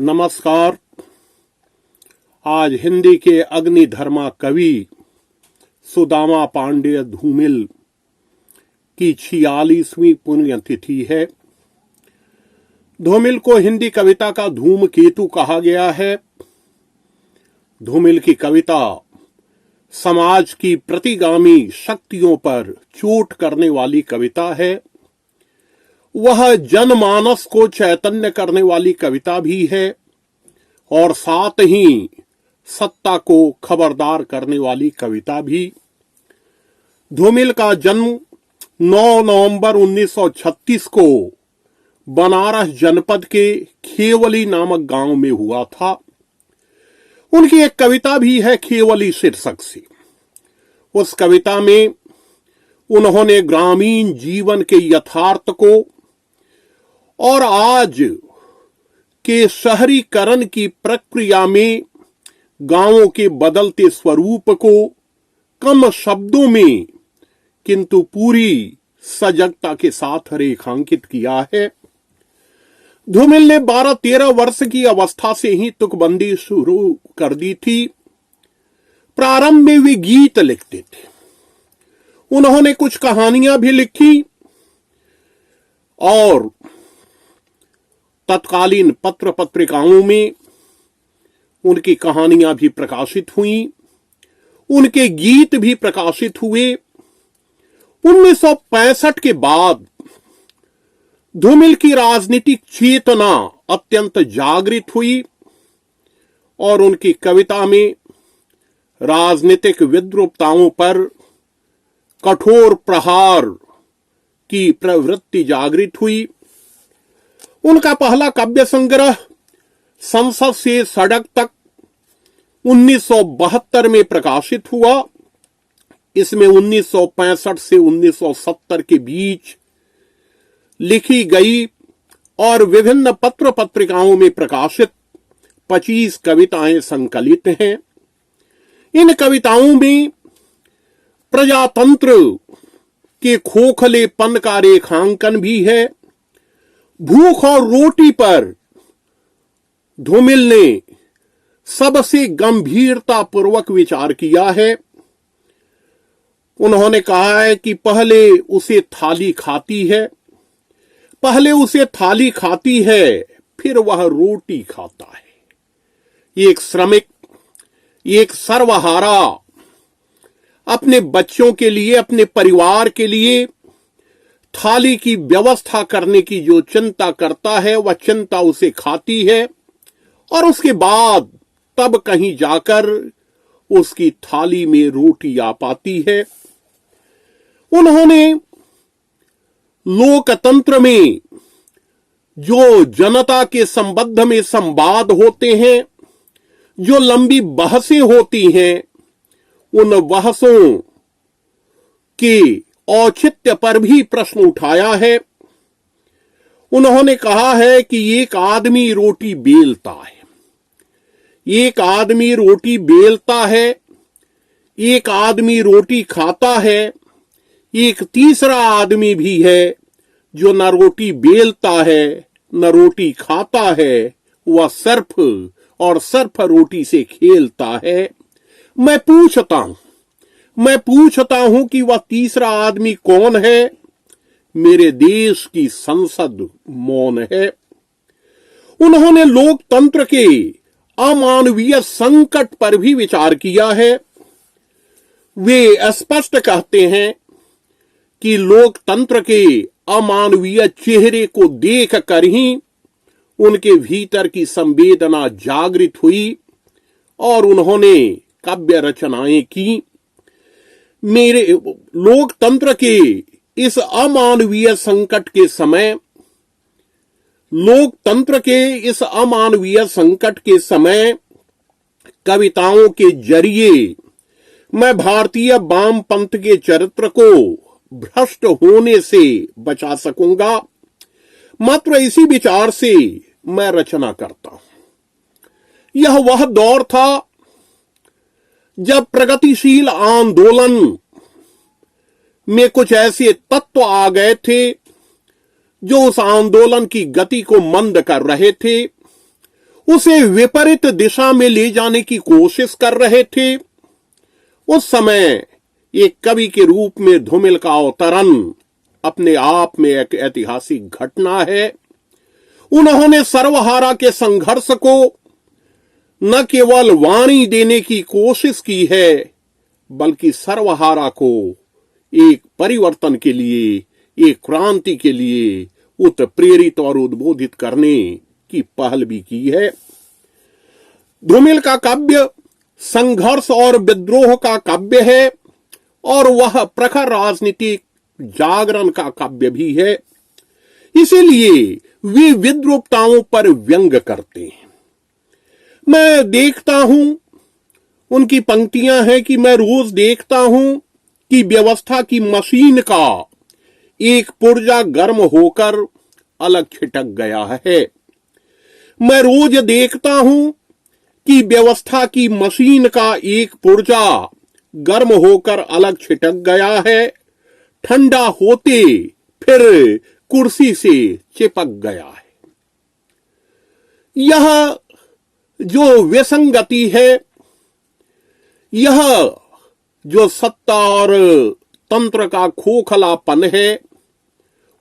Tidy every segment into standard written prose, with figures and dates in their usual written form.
नमस्कार। आज हिंदी के अग्निधर्मा कवि सुदामा पांडेय धूमिल की 46वीं पुण्यतिथि है। धूमिल को हिंदी कविता का धूमकेतु कहा गया है। धूमिल की कविता समाज की प्रतिगामी शक्तियों पर चोट करने वाली कविता है। वह जनमानस को चैतन्य करने वाली कविता भी है और साथ ही सत्ता को खबरदार करने वाली कविता भी। धूमिल का जन्म 9 नवंबर 1936 को बनारस जनपद के खेवली नामक गांव में हुआ था। उनकी एक कविता भी है खेवली शीर्षक से। उस कविता में उन्होंने ग्रामीण जीवन के यथार्थ को और आज के शहरीकरण की प्रक्रिया में गांवों के बदलते स्वरूप को कम शब्दों में किंतु पूरी सजगता के साथ रेखांकित किया है। धूमिल ने 12-13 वर्ष की अवस्था से ही तुकबंदी शुरू कर दी थी। प्रारंभ में वे गीत लिखते थे। उन्होंने कुछ कहानियां भी लिखी और तत्कालीन पत्र पत्रिकाओं में उनकी कहानियां भी प्रकाशित हुईं। उनके गीत भी प्रकाशित हुए। 1965 के बाद धूमिल की राजनीतिक चेतना अत्यंत जागृत हुई और उनकी कविता में राजनीतिक विद्रूपताओं पर कठोर प्रहार की प्रवृत्ति जागृत हुई। उनका पहला काव्य संग्रह संसद से सड़क तक 1972 में प्रकाशित हुआ। इसमें 1965 से 1970 के बीच लिखी गई और विभिन्न पत्र पत्रिकाओं में प्रकाशित 25 कविताएं संकलित हैं। इन कविताओं में प्रजातंत्र के खोखलेपन का रेखांकन भी है। भूख और रोटी पर धूमिल ने सबसे गंभीरता पूर्वक विचार किया है। उन्होंने कहा है कि पहले उसे थाली खाती है, फिर वह रोटी खाता है। एक श्रमिक, एक सर्वहारा अपने बच्चों के लिए, अपने परिवार के लिए थाली की व्यवस्था करने की जो चिंता करता है, वह चिंता उसे खाती है और उसके बाद तब कहीं जाकर उसकी थाली में रोटी आ पाती है। उन्होंने लोकतंत्र में जो जनता के संबंध में संवाद होते हैं, जो लंबी बहसें होती हैं, उन बहसों के औचित्य पर भी प्रश्न उठाया है। उन्होंने कहा है कि एक आदमी रोटी बेलता है, एक आदमी रोटी बेलता है, एक आदमी रोटी खाता है, एक तीसरा आदमी भी है जो न रोटी बेलता है न रोटी खाता है, वह सर्फ रोटी से खेलता है। मैं पूछता हूं कि वह तीसरा आदमी कौन है? मेरे देश की संसद मौन है। उन्होंने लोकतंत्र के अमानवीय संकट पर भी विचार किया है। वे स्पष्ट कहते हैं कि लोकतंत्र के अमानवीय चेहरे को देखकर ही उनके भीतर की संवेदना जागृत हुई और उन्होंने काव्य रचनाएं की। मेरे लोकतंत्र के इस अमानवीय संकट के समय कविताओं के जरिए मैं भारतीय वामपंथ के चरित्र को भ्रष्ट होने से बचा सकूंगा। मात्र इसी विचार से मैं रचना करता हूं। यह वह दौर था जब प्रगतिशील आंदोलन में कुछ ऐसे तत्व आ गए थे जो उस आंदोलन की गति को मंद कर रहे थे। उसे विपरीत दिशा में ले जाने की कोशिश कर रहे थे। उस समय एक कवि के रूप में धूमिल का अवतरण अपने आप में एक ऐतिहासिक घटना है। उन्होंने सर्वहारा के संघर्ष को न केवल वाणी देने की कोशिश की है, बल्कि सर्वहारा को एक परिवर्तन के लिए, एक क्रांति के लिए उत्प्रेरित और उद्बोधित करने की पहल भी की है। धूमिल का काव्य संघर्ष और विद्रोह का काव्य है और वह प्रखर राजनीतिक जागरण का काव्य भी है। इसीलिए वे विद्रूपताओं पर व्यंग करते हैं। मैं देखता हूं, उनकी पंक्तियां हैं कि मैं रोज देखता हूं कि व्यवस्था की मशीन का एक पुर्जा गर्म होकर अलग छिटक गया है। मैं रोज देखता हूं कि व्यवस्था की मशीन का एक पुर्जा गर्म होकर अलग छिटक गया है, ठंडा होते फिर कुर्सी से चिपक गया है। यह जो विसंगति है, यह जो सत्ता और तंत्र का खोखलापन है,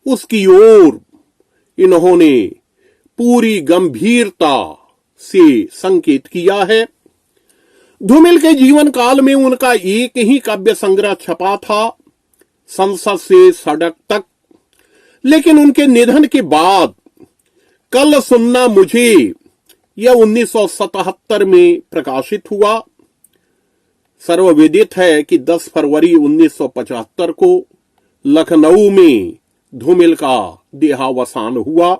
उसकी ओर इन्होंने पूरी गंभीरता से संकेत किया है। धूमिल के जीवन काल में उनका एक ही काव्य संग्रह छपा था, संसद से सड़क तक। लेकिन उनके निधन के बाद कल सुनना मुझे यह 1977 में प्रकाशित हुआ। सर्वविदित है कि 10 फरवरी 1975 को लखनऊ में धूमिल का देहावसान हुआ।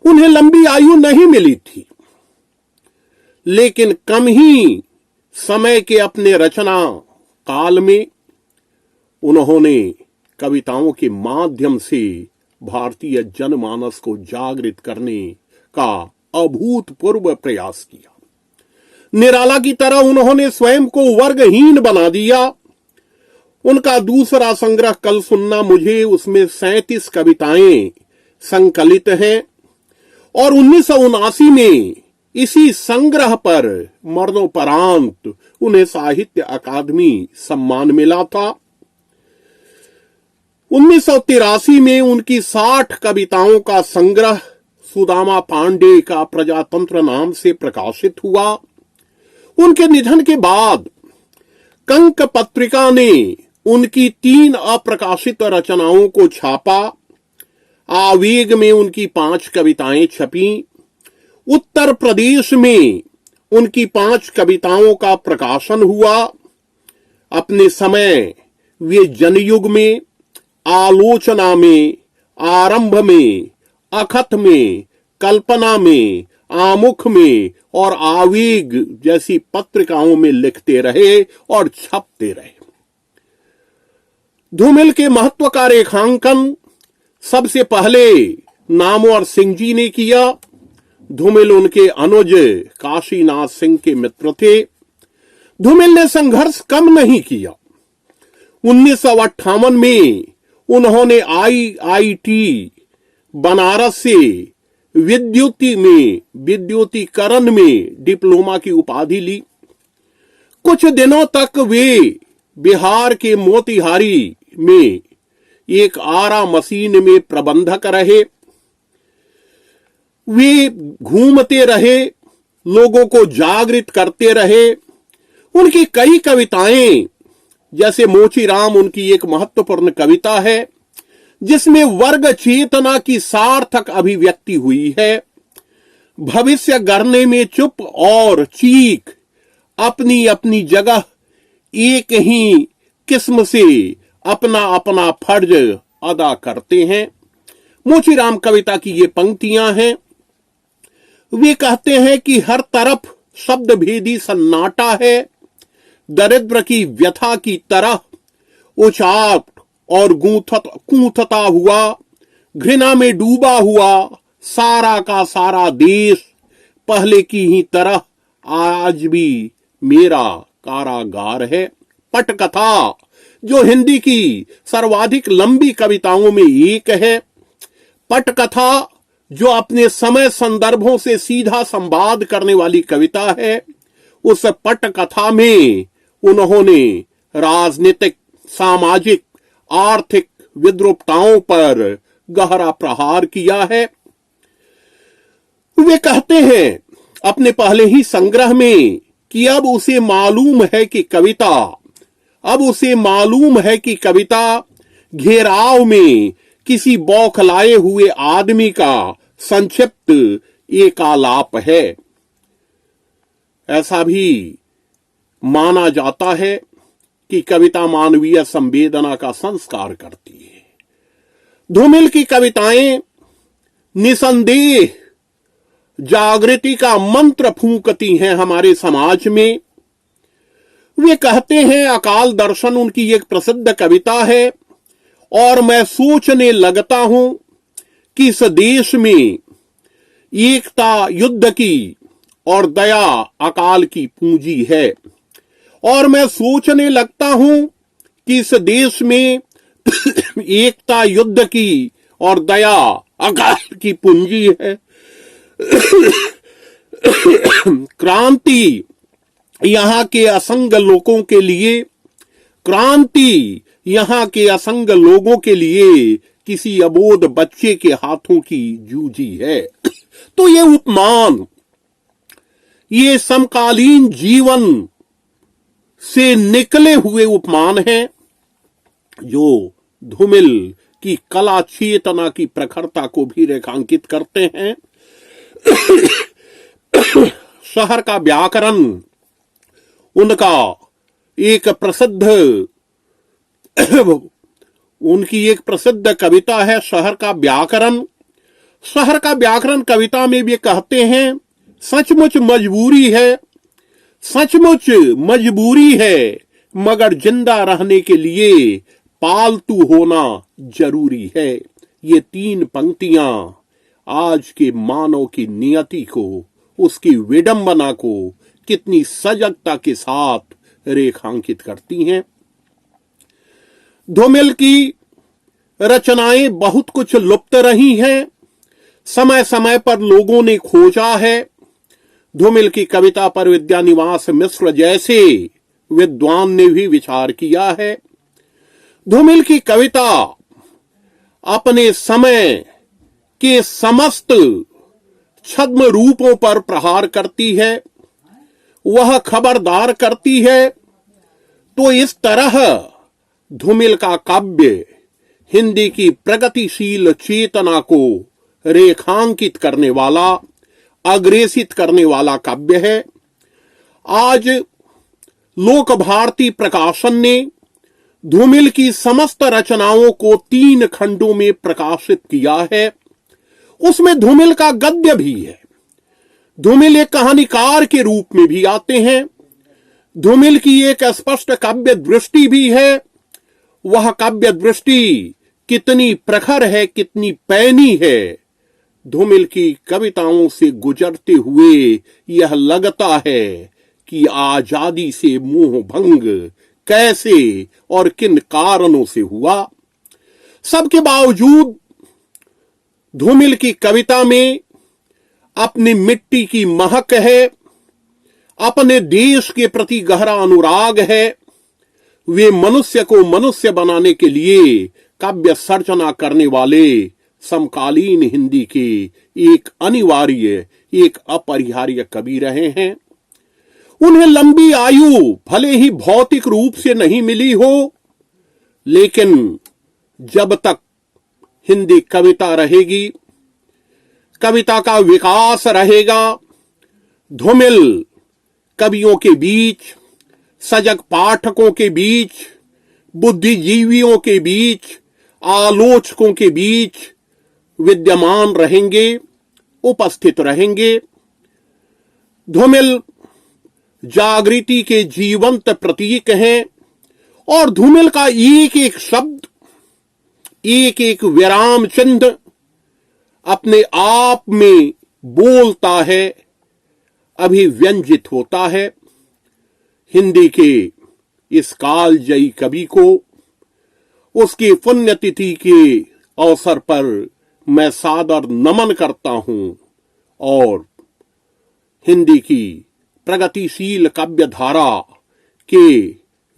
उन्हें लंबी आयु नहीं मिली थी, लेकिन कम ही समय के अपने रचना काल में उन्होंने कविताओं के माध्यम से भारतीय जनमानस को जागृत करने का अभूतपूर्व प्रयास किया। निराला की तरह उन्होंने स्वयं को वर्गहीन बना दिया। उनका दूसरा संग्रह कल सुनना मुझे, उसमें 37 कविताएं संकलित हैं और 1979 में इसी संग्रह पर मरणोपरांत उन्हें साहित्य अकादमी सम्मान मिला था। 1983 में उनकी 60 कविताओं का संग्रह सुदामा पांडे का प्रजातंत्र नाम से प्रकाशित हुआ। उनके निधन के बाद कंक पत्रिका ने उनकी 3 अप्रकाशित रचनाओं को छापा। आवेग में उनकी 5 कविताएं छपी। उत्तर प्रदेश में उनकी 5 कविताओं का प्रकाशन हुआ। अपने समय वे जनयुग में, आलोचना में, आरंभ में, अखत में, कल्पना में, आमुख में और आवेग जैसी पत्रिकाओं में लिखते रहे और छपते रहे। धूमिल के महत्व का रेखांकन सबसे पहले नामवर सिंह जी ने किया। धूमिल उनके अनुज काशीनाथ सिंह के मित्र थे। धूमिल ने संघर्ष कम नहीं किया। 1958 में उन्होंने IIT बनारस से विद्युतीकरण में डिप्लोमा की उपाधि ली। कुछ दिनों तक वे बिहार के मोतिहारी में एक आरा मशीन में प्रबंधक रहे। वे घूमते रहे, लोगों को जागृत करते रहे। उनकी कई कविताएं, जैसे मोचीराम उनकी एक महत्वपूर्ण कविता है जिसमें वर्ग चेतना की सार्थक अभिव्यक्ति हुई है। भविष्य गढ़ने में चुप और चीख अपनी अपनी जगह एक ही किस्म से अपना अपना फर्ज अदा करते हैं। मोचीराम कविता की ये पंक्तियां हैं। वे कहते हैं कि हर तरफ शब्द भेदी सन्नाटा है, दरिद्र की व्यथा की तरह उचाट और कूथता हुआ, घृणा में डूबा हुआ सारा का सारा देश पहले की ही तरह आज भी मेरा कारागार है। पटकथा जो हिंदी की सर्वाधिक लंबी कविताओं में एक है। पटकथा जो अपने समय संदर्भों से सीधा संवाद करने वाली कविता है, उस पटकथा में उन्होंने राजनीतिक, सामाजिक, आर्थिक विद्रूपताओं पर गहरा प्रहार किया है। वे कहते हैं अपने पहले ही संग्रह में कि अब उसे मालूम है कि कविता घेराव में किसी बौखलाए हुए आदमी का संक्षिप्त एकालाप है। ऐसा भी माना जाता है कि कविता मानवीय संवेदना का संस्कार करती है। धूमिल की कविताएं निसंदेह जागृति का मंत्र फूंकती हैं हमारे समाज में। वे कहते हैं, अकाल दर्शन उनकी एक प्रसिद्ध कविता है, और मैं सोचने लगता हूं कि इस देश में एकता युद्ध की और दया अकाल की पूंजी है। और मैं सोचने लगता हूं कि इस देश में एकता युद्ध की और दया अकाल की पूंजी है। क्रांति यहां के असंग लोगों के लिए किसी अबोध बच्चे के हाथों की जूझी है। तो ये उपमान, ये समकालीन जीवन से निकले हुए उपमान हैं, जो धूमिल की कला चेतना की प्रखरता को भी रेखांकित करते हैं। शहर का व्याकरण उनकी एक प्रसिद्ध कविता है, शहर का व्याकरण। शहर का व्याकरण कविता में भी कहते हैं, सचमुच मजबूरी है मगर जिंदा रहने के लिए पालतू होना जरूरी है। ये 3 पंक्तियां आज के मानव की नियति को, उसकी विडंबना को कितनी सजगता के साथ रेखांकित करती हैं। धूमिल की रचनाएं बहुत कुछ लुप्त रही हैं, समय समय पर लोगों ने खोजा है। धूमिल की कविता पर विद्यानिवास मिश्र जैसे विद्वान ने भी विचार किया है। धूमिल की कविता अपने समय के समस्त छद्म रूपों पर प्रहार करती है, वह खबरदार करती है। तो इस तरह धूमिल का काव्य हिंदी की प्रगतिशील चेतना को रेखांकित करने वाला, अग्रेसित करने वाला काव्य है। आज लोक भारती प्रकाशन ने धूमिल की समस्त रचनाओं को 3 खंडों में प्रकाशित किया है। उसमें धूमिल का गद्य भी है। धूमिल एक कहानीकार के रूप में भी आते हैं। धूमिल की एक स्पष्ट काव्य दृष्टि भी है। वह काव्य दृष्टि कितनी प्रखर है, कितनी पैनी है। धूमिल की कविताओं से गुजरते हुए यह लगता है कि आजादी से मोह भंग कैसे और किन कारणों से हुआ। सबके बावजूद धूमिल की कविता में अपनी मिट्टी की महक है, अपने देश के प्रति गहरा अनुराग है। वे मनुष्य को मनुष्य बनाने के लिए काव्य सर्जना करने वाले समकालीन हिंदी के एक अनिवार्य, एक अपरिहार्य कवि रहे हैं। उन्हें लंबी आयु भले ही भौतिक रूप से नहीं मिली हो, लेकिन जब तक हिंदी कविता रहेगी, कविता का विकास रहेगा, धूमिल कवियों के बीच, सजग पाठकों के बीच, बुद्धिजीवियों के बीच, आलोचकों के बीच विद्यमान रहेंगे, उपस्थित रहेंगे। धूमिल जागृति के जीवंत प्रतीक हैं, और धूमिल का एक एक शब्द, एक एक विराम चिन्ह अपने आप में बोलता है, अभिव्यंजित होता है। हिंदी के इस कालजयी कवि को उसकी पुण्यतिथि के अवसर पर मैं सादर नमन करता हूं और हिंदी की प्रगतिशील काव्य धारा के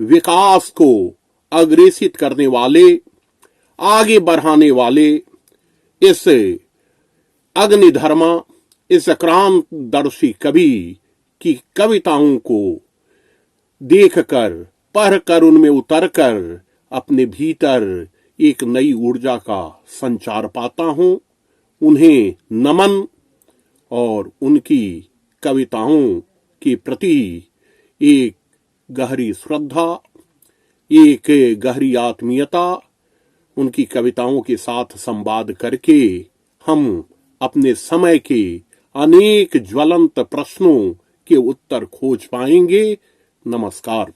विकास को अग्रेसित करने वाले, आगे बढ़ाने वाले इस अग्निधर्मा, इस क्रांतदर्शी कवि की कविताओं को देखकर, पढ़कर, उनमें उतरकर अपने भीतर एक नई ऊर्जा का संचार पाता हूं। उन्हें नमन और उनकी कविताओं के प्रति एक गहरी श्रद्धा, एक गहरी आत्मीयता, उनकी कविताओं के साथ संवाद करके हम अपने समय के अनेक ज्वलंत प्रश्नों के उत्तर खोज पाएंगे। नमस्कार।